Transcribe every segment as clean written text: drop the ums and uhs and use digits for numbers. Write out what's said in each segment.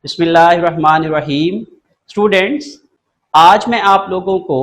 बिस्मिल्लाहिर्रहमानिर्रहीम। स्टूडेंट्स, आज मैं आप लोगों को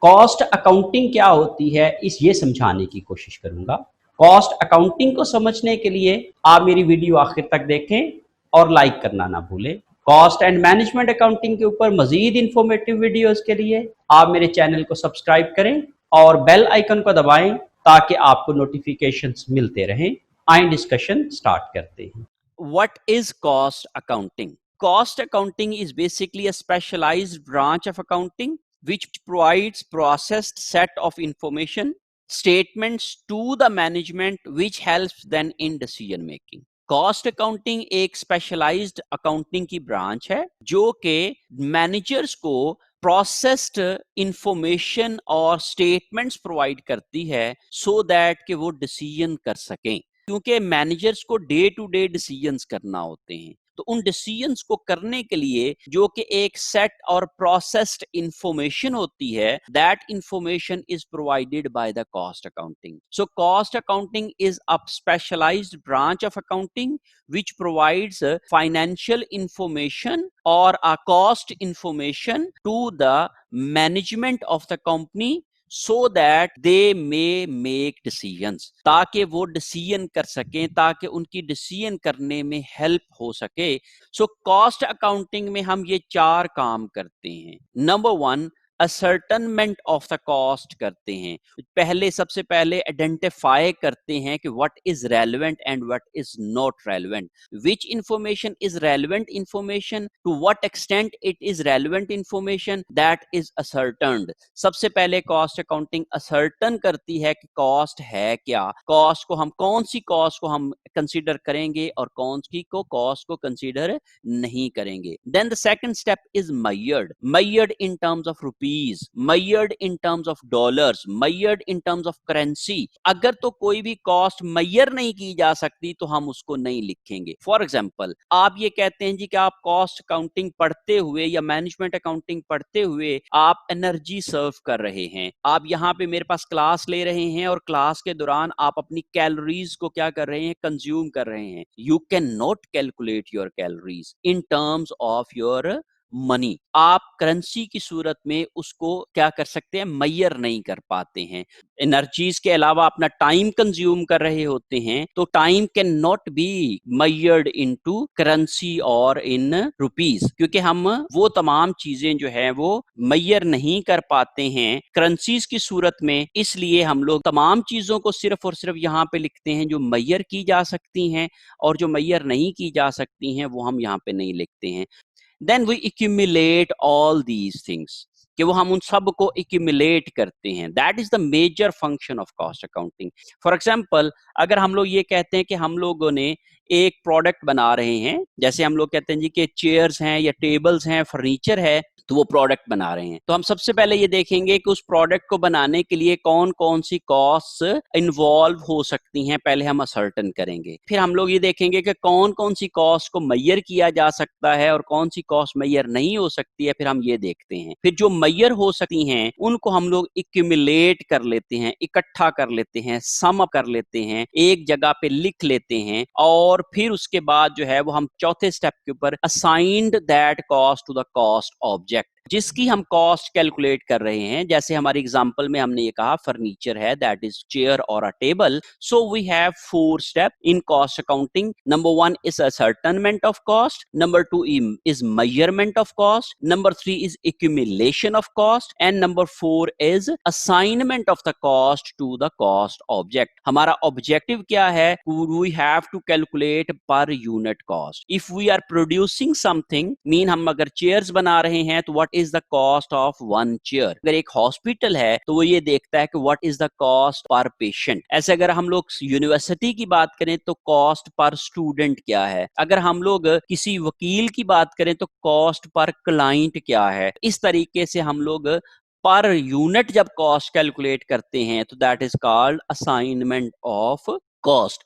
कॉस्ट अकाउंटिंग क्या होती है ये समझाने की कोशिश करूंगा। कॉस्ट अकाउंटिंग को समझने के लिए आप मेरी वीडियो आखिर तक देखें और लाइक करना ना भूलें। कॉस्ट एंड मैनेजमेंट अकाउंटिंग के ऊपर मजीद इंफॉर्मेटिव वीडियोस के लिए आप मेरे चैनल को सब्सक्राइब करें और बेल आइकन को दबाएं ताकि आपको नोटिफिकेशंस मिलते रहें। आइए डिस्कशन स्टार्ट करते हैं। What is cost accounting? Cost accounting is basically a specialized branch of accounting which provides processed set of information statements to the management which helps them in decision making. Cost accounting एक specialised accounting की branch है जो कि managers को processed information और statements provide करती है so that कि वो डिसीजन कर सकें, क्योंकि मैनेजर्स को डे टू डे डिसीजंस करना होते हैं। तो उन डिसीजंस को करने के लिए जो कि एक सेट और प्रोसेस्ड इंफॉर्मेशन होती है, that information is provided by the cost accounting. So cost accounting is a specialized branch of accounting which provides financial information or a cost information to the management of the company so that they may make decisions, ताकि वो decision कर सकें, ताकि उनकी decision करने में help हो सके। सो कॉस्ट अकाउंटिंग में हम ये 4 काम करते हैं। नंबर 1, असर्टनमेंट ऑफ द कॉस्ट करते हैं। सबसे पहले आइडेंटिफाई करते हैं कि what is relevant and what is not relevant, which information is relevant information, to what extent it is relevant information, that is ascertained। सबसे पहले कॉस्ट अकाउंटिंग असर्टन करती है कि कॉस्ट है क्या, कॉस्ट को हम कौन सी कॉस्ट को हम कंसीडर करेंगे और कौन सी को कॉस्ट को कंसीडर नहीं करेंगे। Then the second step is measured in terms of rupees, measured in terms of dollars, measured in terms of currency। अगर तो कोई भी कॉस्ट मेजर नहीं की जा सकती तो हम उसको नहीं लिखेंगे। फॉर एग्जाम्पल, आप ये कहते हैं जी कि आप कॉस्ट अकाउंटिंग पढ़ते हुए या मैनेजमेंट अकाउंटिंग पढ़ते हुए आप एनर्जी सर्व कर रहे हैं। आप यहाँ पे मेरे पास क्लास ले रहे हैं और क्लास के दौरान आप अपनी कैलोरीज को क्या कर रहे हैं, कंज्यूम कर रहे हैं। You can not calculate your calories in terms of your money. आप करेंसी की सूरत में उसको क्या कर सकते हैं, मेजर नहीं कर पाते हैं। एनर्जीज के अलावा अपना टाइम कंज्यूम कर रहे होते हैं, तो time can not be measured into currency और इन रुपीज, क्योंकि हम वो तमाम चीजें जो है वो मेजर नहीं कर पाते हैं करेंसीज की सूरत में। इसलिए हम लोग तमाम चीजों को सिर्फ और सिर्फ यहाँ पे लिखते हैं जो मेजर की जा सकती हैं, और जो मेजर नहीं की जा सकती हैं वो हम यहाँ पे नहीं लिखते हैं। then we accumulate all these things, कि वो हम उन सब को accumulate करते हैं। that is the major function of cost accounting। for example, अगर हम लोग ये कहते हैं कि हम लोगों ने एक प्रोडक्ट बना रहे हैं, जैसे हम लोग कहते हैं जी कि चेयर्स हैं या टेबल्स हैं, फर्नीचर है, तो वो प्रोडक्ट बना रहे हैं, तो हम सबसे पहले ये देखेंगे कि उस प्रोडक्ट को बनाने के लिए कौन कौन सी कॉस्ट इन्वॉल्व हो सकती हैं, पहले हम असर्टन करेंगे। फिर हम लोग ये देखेंगे कि कौन कौन सी कॉस्ट को मेजर किया जा सकता है और कौन सी कॉस्ट मेजर नहीं हो सकती है, फिर हम ये देखते हैं। फिर जो मेजर हो सकती हैं उनको हम लोग एक्यूमुलेट कर लेते हैं, इकट्ठा कर लेते हैं, सम अप कर लेते हैं, एक जगह पे लिख लेते हैं, और फिर उसके बाद जो है वो हम चौथे स्टेप के ऊपर assigned that cost to the cost object, जिसकी हम कॉस्ट कैलकुलेट कर रहे हैं। जैसे हमारी एग्जांपल में हमने ये कहा फर्नीचर है, दैट इज चेयर और a table. So we have 4 step in cost accounting. Number 1 is ascertainment of cost, number 2 is measurement of cost, number 3 is accumulation of cost, and number 4 is assignment of the cost to the cost object. हमारा objective क्या है, we have to calculate per unit cost. If we are producing something, mean हम अगर chairs बना रहे हैं तो what is the cost of 1 chair. अगर एक हॉस्पिटल है तो वो ये देखता है कि what is the cost per patient. ऐसे अगर हम लोग यूनिवर्सिटी की बात करें तो कॉस्ट पर स्टूडेंट क्या है। अगर हम लोग किसी वकील की बात करें तो कॉस्ट पर क्लाइंट क्या है। इस तरीके से हम लोग पर यूनिट जब कॉस्ट कैलकुलेट करते हैं तो that is called assignment of cost.